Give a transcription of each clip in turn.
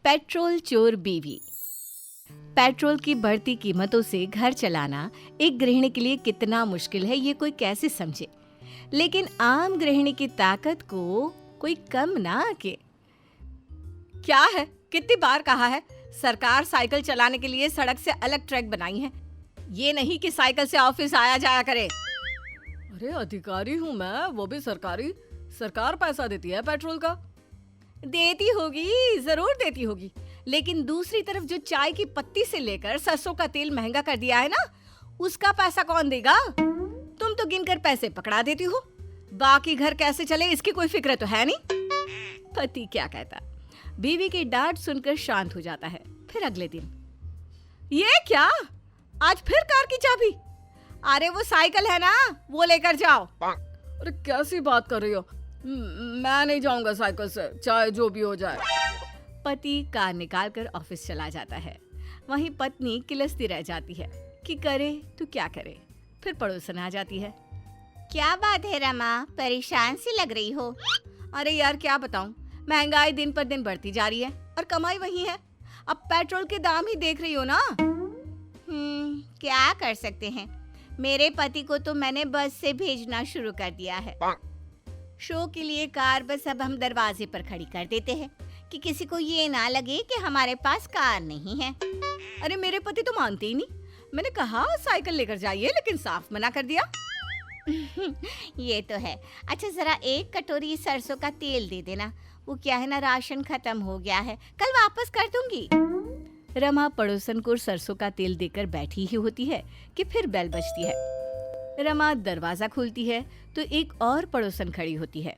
Petrol चोर बीवी। Petrol की बढ़ती कीमतों से घर चलाना एक गृहिणी के लिए कितना मुश्किल है ये कोई कैसे समझे, लेकिन आम गृहिणी की ताकत को कोई कम ना आके। क्या है, कितनी बार कहा है, सरकार साइकिल चलाने के लिए सड़क से अलग ट्रैक बनाई है, ये नहीं कि साइकिल से ऑफिस आया जाया करे। अरे अधिकारी हूँ मैं, वो भी सरकारी। सरकार पैसा देती है पेट्रोल का। देती होगी, जरूर देती होगी, लेकिन दूसरी तरफ जो चाय की पत्ती से लेकर सरसों का तेल महंगा कर दिया है ना, उसका पैसा कौन देगा? तुम तो गिनकर पैसे पकड़ा देती हो, बाकी घर कैसे चले इसकी कोई फिक्र तो है नहीं। पति क्या कहता, बीवी की डांट सुनकर शांत हो जाता है। फिर अगले दिन, ये क्या, आज फिर कार की चाबी? अरे वो साइकिल है ना, वो लेकर जाओ। अरे कैसी बात कर रही हो, मैं नहीं जाऊंगा साइकिल से, चाहे जो भी हो जाए। पति कार निकाल कर ऑफिस चला जाता है। वहीं पत्नी किलसती रह जाती है कि करे तो क्या करे। फिर पड़ोसन आ जाती है। क्या बात है रमा, परेशान सी लग रही हो? अरे यार क्या बताऊं, महंगाई दिन पर दिन बढ़ती जा रही है और कमाई वही है। अब पेट्रोल के दाम ही देख रही हो ना। क्या कर सकते हैं, मेरे पति को तो मैंने बस से भेजना शुरू कर दिया है। शो के लिए कार बस अब हम दरवाजे पर खड़ी कर देते हैं कि किसी को ये ना लगे कि हमारे पास कार नहीं है। अरे मेरे पति तो मानते ही नहीं। मैंने कहा साइकिल लेकर जाइए, लेकिन साफ मना कर दिया। ये तो है। अच्छा जरा एक कटोरी सरसों का तेल दे देना, वो क्या है ना, राशन खत्म हो गया है, कल वापस कर दूंगी। रमा पड़ोसन को सरसों का तेल देकर बैठी ही होती है कि फिर बेल बजती है। रमा दरवाजा खोलती है तो एक और पड़ोसन खड़ी होती है।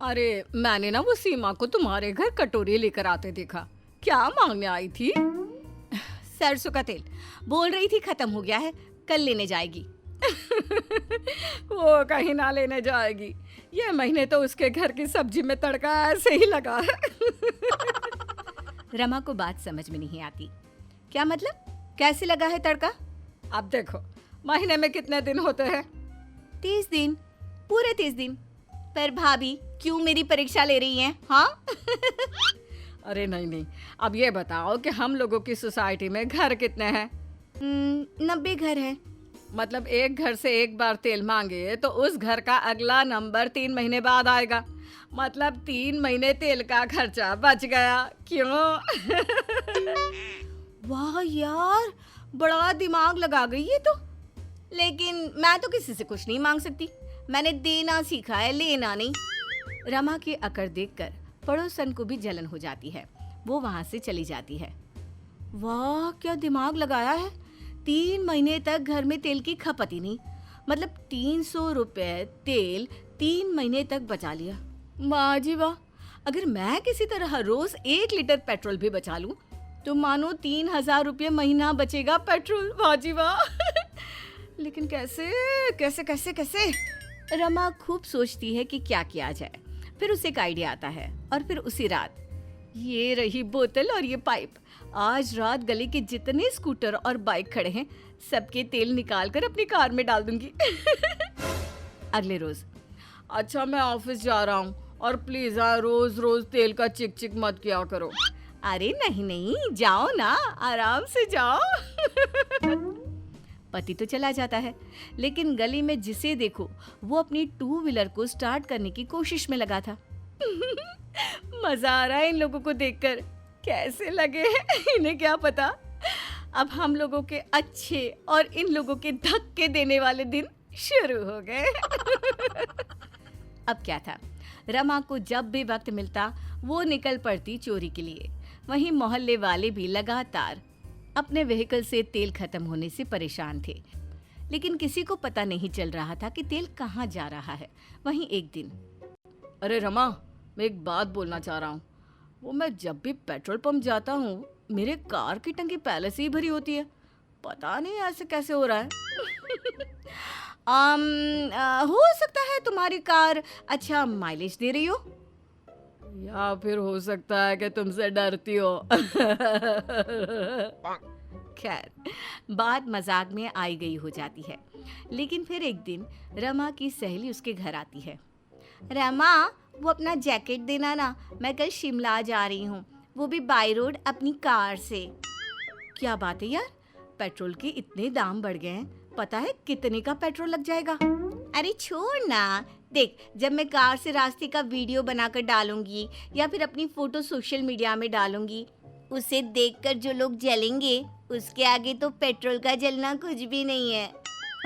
अरे मैंने ना वो सीमा को तुम्हारे घर कटोरी लेकर आते देखा, क्या मांगने आई थी? सरसों का तेल, बोल रही थी खत्म हो गया है, कल लेने जाएगी। वो कहीं ना लेने जाएगी, ये महीने तो उसके घर की सब्जी में तड़का ऐसे ही लगा है। रमा को बात समझ में नहीं आती। क्या मतलब, कैसे लगा है तड़का? अब देखो, महीने में कितने दिन होते हैं? 30 दिन, पूरे 30 दिन। पर भाभी क्यों मेरी परीक्षा ले रही हैं? हाँ? अरे नहीं, अब ये बताओ कि हम लोगों की सोसाइटी में घर कितने हैं? 90 घर हैं। मतलब एक घर से एक बार तेल मांगे तो उस घर का अगला नंबर 3 महीने बाद आएगा। मतलब 3 महीने तेल का खर्चा बच गया। क्यों? वाह यार, बड़ा दिमाग लगा गई ये तो। लेकिन मैं तो किसी से कुछ नहीं मांग सकती, मैंने देना सीखा है, लेना नहीं। रमा की अकड़ देखकर पड़ोसन को भी जलन हो जाती है। वो वहां से चली जाती है। वाह क्या दिमाग लगाया है, 3 महीने तक घर में तेल की खपत ही नहीं। मतलब 300 रुपए तेल 3 महीने तक बचा लिया। वाह जी वाह, अगर मैं किसी तरह रोज 1 लीटर पेट्रोल भी बचा लूं तो मानो 3000 रुपये महीना बचेगा पेट्रोल। वाह जी वाह। लेकिन कैसे कैसे कैसे कैसे? रमा खूब सोचती है कि क्या किया जाए। फिर उसे एक आइडिया आता है और फिर उसी रात, ये रही बोतल और ये पाइप, आज रात गली के जितने स्कूटर और बाइक खड़े हैं सबके तेल निकाल कर अपनी कार में डाल दूंगी। अगले रोज, अच्छा मैं ऑफिस जा रहा हूँ और प्लीज रोज रोज तेल का चिक चिक मत किया करो। अरे नहीं, जाओ ना, आराम से जाओ। पति तो चला जाता है, लेकिन गली में जिसे देखो वो अपनी 2 व्हीलर को स्टार्ट करने की कोशिश में लगा था। मजा आ रहा है इन लोगों को देखकर, कैसे लगे हैं इन्हें क्या पता। अब हम लोगों के अच्छे और इन लोगों के धक्के देने वाले दिन शुरू हो गए। अब क्या था, रमा को जब भी वक्त मिलता वो निकल पड़ती चोरी के लिए। वहीं मोहल्ले वाले भी लगातार अपने व्हीकल से तेल खत्म होने से परेशान थे, लेकिन किसी को पता नहीं चल रहा था कि तेल कहाँ जा रहा है। वहीं एक दिन, अरे रमा, मैं एक बात बोलना चाह रहा हूँ। वो मैं जब भी पेट्रोल पंप जाता हूँ मेरे कार की टंकी पहले से ही भरी होती है, पता नहीं ऐसे कैसे हो रहा है। हो सकता है तुम्हारी कार अच्छा माइलेज दे रही हो, या फिर हो सकता है कि तुमसे डरती हो। खैर, बात मजाक में आई गई हो जाती है। लेकिन फिर एक दिन रमा की सहेली उसके घर आती है। रमा, वो अपना जैकेट देना ना, मैं कल शिमला जा रही हूँ, वो भी बाय रोड अपनी कार से। क्या बात है यार, पेट्रोल के इतने दाम बढ़ गए हैं, पता है कितने का पेट्रोल लग जाएगा? अरे छोड़ ना, देख जब मैं कार से रास्ते का वीडियो बनाकर डालूंगी या फिर अपनी फोटो सोशल मीडिया में डालूंगी, उसे देखकर जो लोग जलेंगे उसके आगे तो पेट्रोल का जलना कुछ भी नहीं है।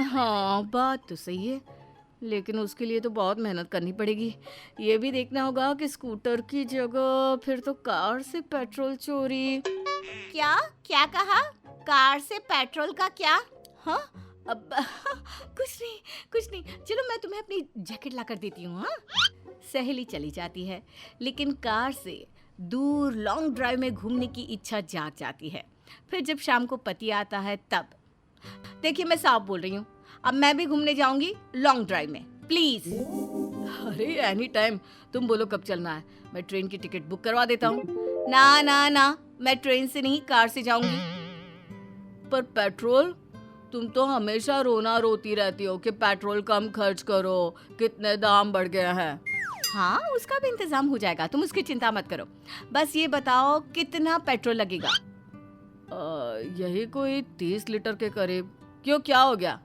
हाँ बात तो सही है, लेकिन उसके लिए तो बहुत मेहनत करनी पड़ेगी। ये भी देखना होगा कि स्कूटर की जगह फिर तो कार से पेट्रोल चोरी। क्या क्या कहा? कार से पेट्रोल का क्या? हाँ अब कुछ नहीं, चलो मैं तुम्हें अपनी जैकेट ला कर देती हूँ। हाँ, सहेली चली जाती है, लेकिन कार से दूर लॉन्ग ड्राइव में घूमने की इच्छा जाग जाती है। फिर जब शाम को पति आता है तब, देखिए मैं साफ बोल रही हूँ, अब मैं भी घूमने जाऊंगी लॉन्ग ड्राइव में, प्लीज। अरे एनी टाइम, तुम बोलो कब चलना है, मैं ट्रेन की टिकट बुक करवा देता हूँ। ना ना ना, मैं ट्रेन से नहीं कार से जाऊंगी। पर पेट्रोल, तुम तो हमेशा रोना रोती रहती हो कि पेट्रोल कम खर्च करो, कितने दाम बढ़ गए हैं। हाँ, उसका भी इंतजाम हो जाएगा, तुम उसकी चिंता मत करो। बस ये बताओ कितना पेट्रोल लगेगा? यही कोई 30 लीटर के करीब। क्यों, क्या हो गया?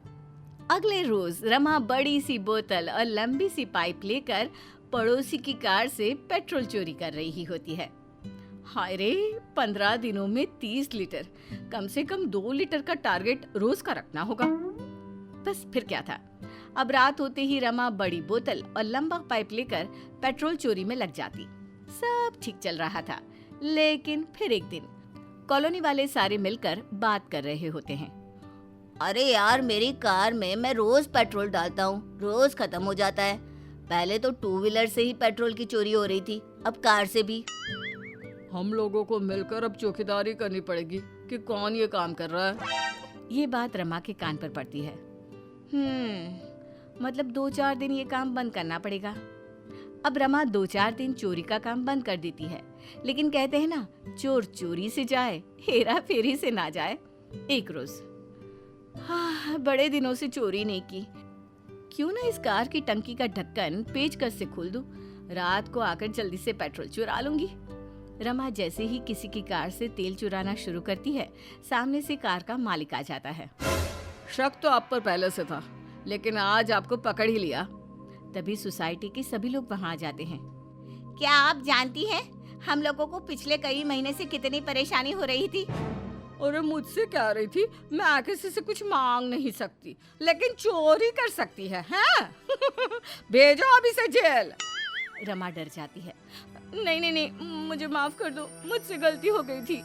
अगले रोज रमा बड़ी सी बोतल और लंबी सी पाइप लेकर पड़ोसी की कार से पेट्रोल चोरी कर रही होती है। हाय रे, 15 दिनों में 30 लीटर, कम से कम 2 लीटर का टारगेट रोज का रखना होगा। बस फिर क्या था। अब रात होते ही रमा बड़ी बोतल और लंबा पाइप लेकर पेट्रोल चोरी में लग जाती। सब ठीक चल रहा था, लेकिन फिर एक दिन कॉलोनी वाले सारे मिलकर बात कर रहे होते हैं। अरे यार, मेरी कार में मैं रोज पेट्रोल डालता हूँ, रोज खत्म हो जाता है। पहले तो 2 व्हीलर से ही पेट्रोल की चोरी हो रही थी, अब कार से भी। हम लोगों को मिलकर अब चौकीदारी करनी पड़ेगी कि कौन ये काम कर रहा है। ये बात रमा के कान पर पड़ती है। मतलब 2-4 दिन ये काम बंद करना पड़ेगा। अब रमा 2-4 दिन चोरी का काम बंद कर देती है, लेकिन कहते हैं ना, चोर चोरी से जाए, हेरा फेरी से ना जाए। एक रोज, बड़े दिनों से चोरी नहीं की, क्यों ना इस कार की टंकी का ढक्कन पेचकस से खोल दूं, रात को आकर जल्दी से पेट्रोल चुरा लूंगी। रमा जैसे ही किसी की कार से तेल चुराना शुरू करती है, सामने से कार का मालिक आ जाता है। शक तो आप पर पहले से था, लेकिन आज आपको पकड़ ही लिया। तभी सोसाइटी के सभी लोग वहां आ जाते हैं। क्या आप जानती हैं हम लोगों को पिछले कई महीने से कितनी परेशानी हो रही थी? और मुझसे कह रही थी मैं किसी से कुछ मांग नहीं सकती, लेकिन चोरी कर सकती है, हैं? भेजो अभी से जेल। रमा डर जाती है। नहीं, मुझे माफ कर दो, मुझसे गलती हो गई थी।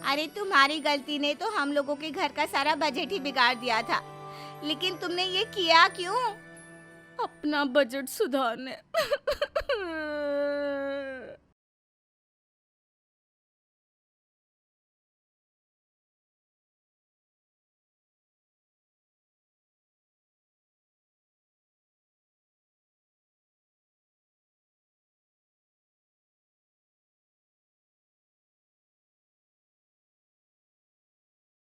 अरे तुम्हारी गलती ने तो हम लोगों के घर का सारा बजट ही बिगाड़ दिया था, लेकिन तुमने ये किया क्यों? अपना बजट सुधारने।